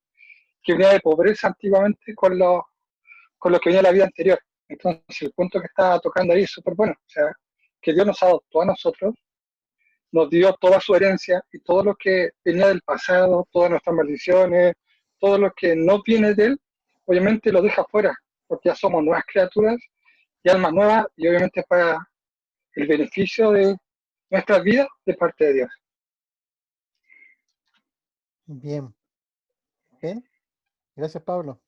que venía de pobreza antiguamente con lo que venía de la vida anterior. Entonces, el punto que estaba tocando ahí es súper bueno, o sea, que Dios nos adoptó a nosotros, nos dio toda su herencia y todo lo que venía del pasado, todas nuestras maldiciones, todo lo que no viene de él, obviamente lo deja fuera, porque ya somos nuevas criaturas y almas nuevas y obviamente para el beneficio de nuestras vidas de parte de Dios. Bien. Bien. Gracias, Pablo.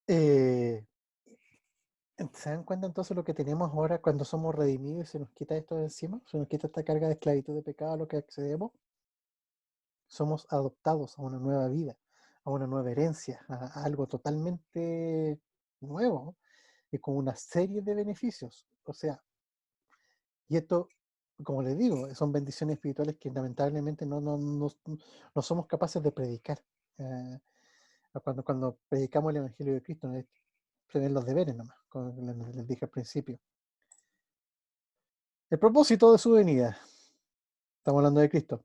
¿Se dan cuenta entonces lo que tenemos ahora cuando somos redimidos y se nos quita esto de encima? Se nos quita esta carga de esclavitud de pecado a lo que accedemos. Somos adoptados a una nueva vida, a una nueva herencia, a algo totalmente nuevo y con una serie de beneficios. O sea, y esto, como les digo, son bendiciones espirituales que lamentablemente no somos capaces de predicar. Eh, cuando predicamos el Evangelio de Cristo, se ven los deberes nomás, como les dije al principio. El propósito de su venida, estamos hablando de Cristo.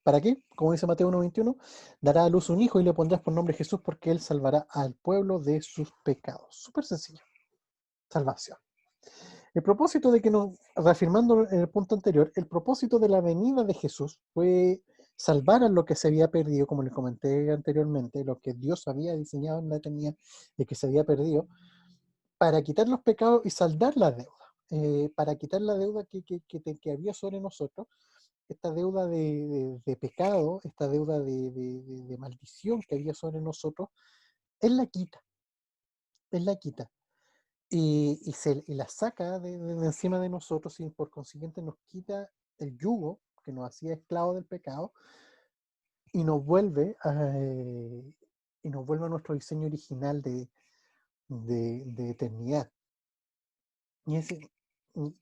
¿Para qué? Como dice Mateo 1:21, dará a luz un hijo y le pondrás por nombre Jesús porque él salvará al pueblo de sus pecados. Súper sencillo. Salvación. El propósito de que reafirmando en el punto anterior, el propósito de la venida de Jesús fue salvar a lo que se había perdido, como les comenté anteriormente, lo que Dios había diseñado en la eternidad y que se había perdido, para quitar los pecados y saldar la deuda, para quitar la deuda que había sobre nosotros, esta deuda de pecado, esta deuda de maldición que había sobre nosotros, Él la quita, Él la quita. Y la saca de encima de nosotros y por consiguiente nos quita el yugo que nos hacía esclavos del pecado y y nos vuelve a nuestro diseño original de eternidad. Y, y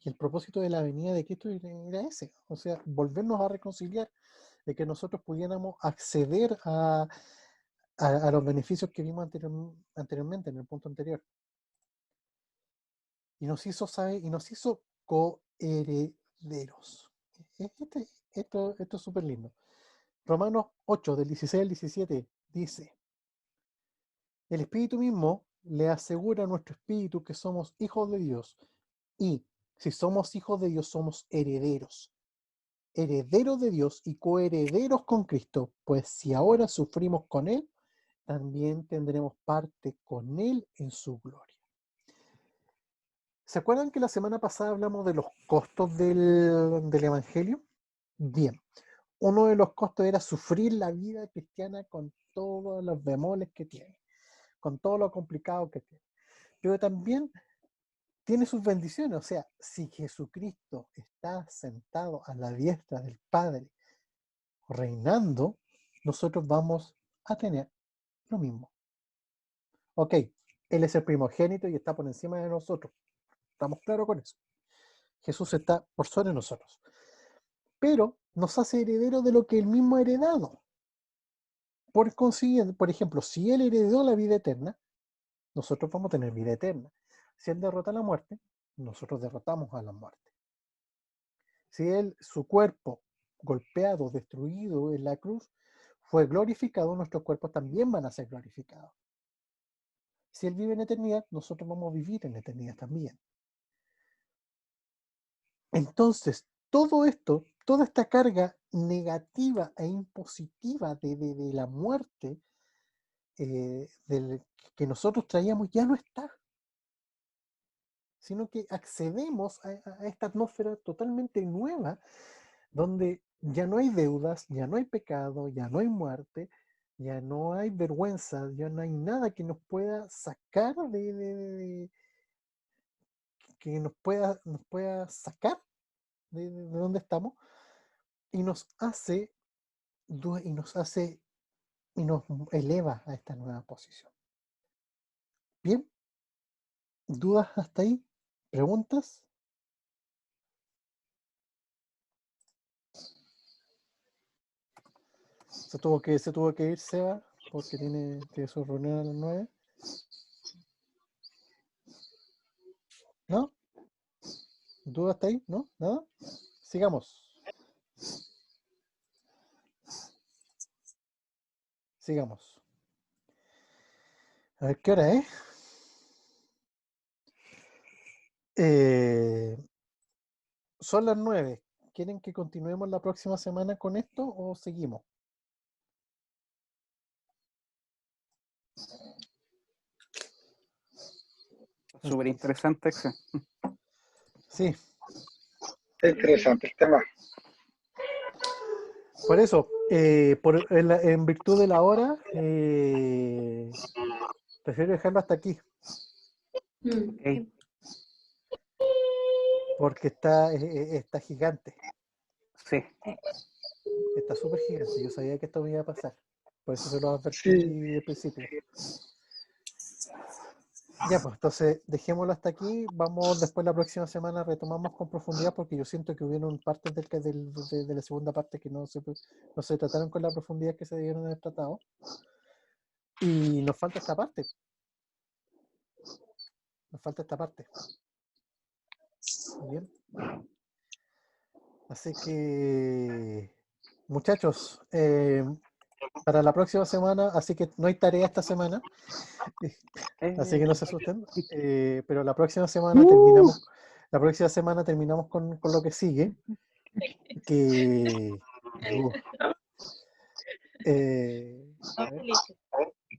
el propósito de la venida de Cristo era ese, o sea, volvernos a reconciliar, de que nosotros pudiéramos acceder a los beneficios que vimos anteriormente, en el punto anterior. Y nos hizo coherederos. Esto es súper lindo. Romanos 8, del 16 al 17, dice: el Espíritu mismo le asegura a nuestro espíritu que somos hijos de Dios. Y si somos hijos de Dios, somos herederos. Herederos de Dios y coherederos con Cristo. Pues si ahora sufrimos con Él, también tendremos parte con Él en su gloria. ¿Se acuerdan que la semana pasada hablamos de los costos del Evangelio? Bien, uno de los costos era sufrir la vida cristiana con todos los bemoles que tiene, con todo lo complicado que tiene. Pero también tiene sus bendiciones, o sea, si Jesucristo está sentado a la diestra del Padre, reinando, nosotros vamos a tener lo mismo. Ok, Él es el primogénito y está por encima de nosotros. ¿Estamos claros con eso? Jesús está por sobre nosotros. Pero nos hace herederos de lo que Él mismo ha heredado. Por consiguiente, por ejemplo, si Él heredó la vida eterna, nosotros vamos a tener vida eterna. Si Él derrota la muerte, nosotros derrotamos a la muerte. Si Él, su cuerpo golpeado, destruido en la cruz, fue glorificado, nuestros cuerpos también van a ser glorificados. Si Él vive en eternidad, nosotros vamos a vivir en eternidad también. Entonces, todo esto, toda esta carga negativa e impositiva de la muerte que nosotros traíamos ya no está, sino que accedemos a esta atmósfera totalmente nueva, donde ya no hay deudas, ya no hay pecado, ya no hay muerte, ya no hay vergüenza, ya no hay nada que nos pueda sacar que nos pueda sacar de donde estamos y nos hace y nos eleva a esta nueva posición. Bien, ¿dudas hasta ahí? ¿Preguntas? Se tuvo que ir Seba porque tiene su reunión a las 9. ¿No? ¿Dudas hasta ahí? ¿No? ¿Nada? Sigamos. Sigamos. A ver, ¿qué hora es? Son las 9. ¿Quieren que continuemos la próxima semana con esto o seguimos? Súper interesante, Exe. Sí. Es interesante el tema. Por eso, en virtud de la hora, prefiero dejarlo hasta aquí, Ok. porque está gigante, Sí. está súper gigante. Yo sabía que esto me iba a pasar, por eso se lo advertí Sí, de principio. Ya, pues entonces dejémoslo hasta aquí. Vamos después la próxima semana, retomamos con profundidad, porque yo siento que hubieron partes de la segunda parte que no se trataron con la profundidad que se debieron haber tratado. Y nos falta esta parte. Nos falta esta parte. Bien. Así que, muchachos, para la próxima semana, así que no hay tarea esta semana, así que no se asusten, pero la próxima semana terminamos con lo que sigue, que a ver,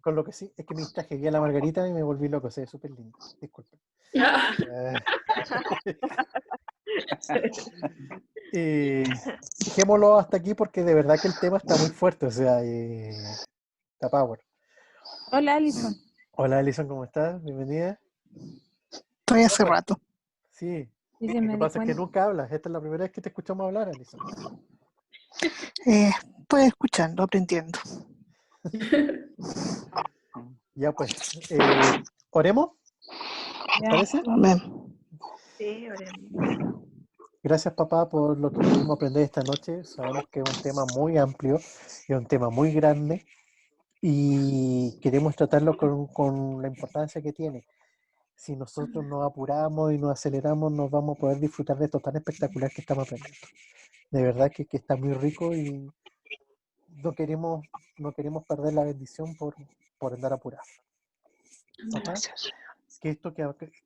con lo que sí, es que me distraje, vi a la Margarita y me volví loco, se ve súper lindo, disculpen. Dejémoslo hasta aquí porque de verdad que el tema está muy fuerte, o sea, está power. Hola, Alison. Hola Alison, ¿cómo estás? Bienvenida. Estoy hace rato. Sí, Sí, se lo me que di pasa es que cuenta. nunca hablas, esta es la primera vez que te escuchamos hablar, Alison. Pues escuchando, aprendiendo. Ya pues, oremos, Ya. ¿parece? Amén. Sí, oremos. Gracias papá por lo que pudimos aprender esta noche. Sabemos que es un tema muy amplio, es un tema muy grande y queremos tratarlo con la importancia que tiene. Si nosotros nos apuramos y nos aceleramos, nos vamos a poder disfrutar de esto tan espectacular que estamos aprendiendo. De verdad que está muy rico y no queremos perder la bendición por andar apurados. Papá, Gracias. que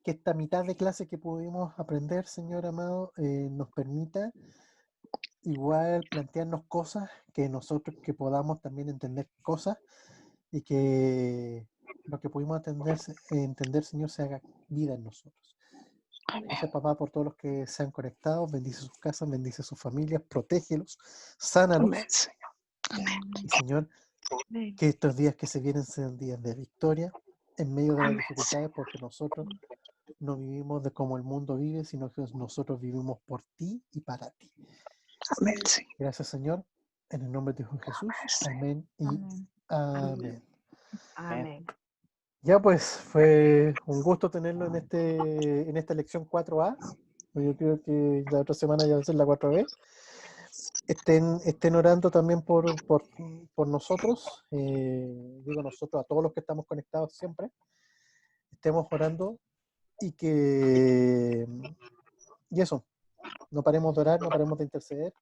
esta mitad de clase que pudimos aprender, Señor amado, nos permita igual plantearnos cosas, que nosotros que podamos también entender cosas y que lo que pudimos entender, Señor, se haga vida en nosotros. Gracias, papá, por todos los que se han conectado. Bendice sus casas, bendice sus familias, protégelos, sánalos. Amén, Señor. Amén. Y, Señor, que estos días que se vienen sean días de victoria en medio de las dificultades, porque nosotros no vivimos de como el mundo vive, sino que nosotros vivimos por ti y para ti. Amén, Señor. Gracias, Señor, en el nombre de Jesús. Amén y Amén. amén. Amén. Ya pues, fue un gusto tenerlo en esta lección 4A. Yo creo que la otra semana ya va a ser la 4B. Estén orando también por nosotros, digo nosotros, a todos los que estamos conectados siempre, estemos orando y eso, no paremos de orar, no paremos de interceder,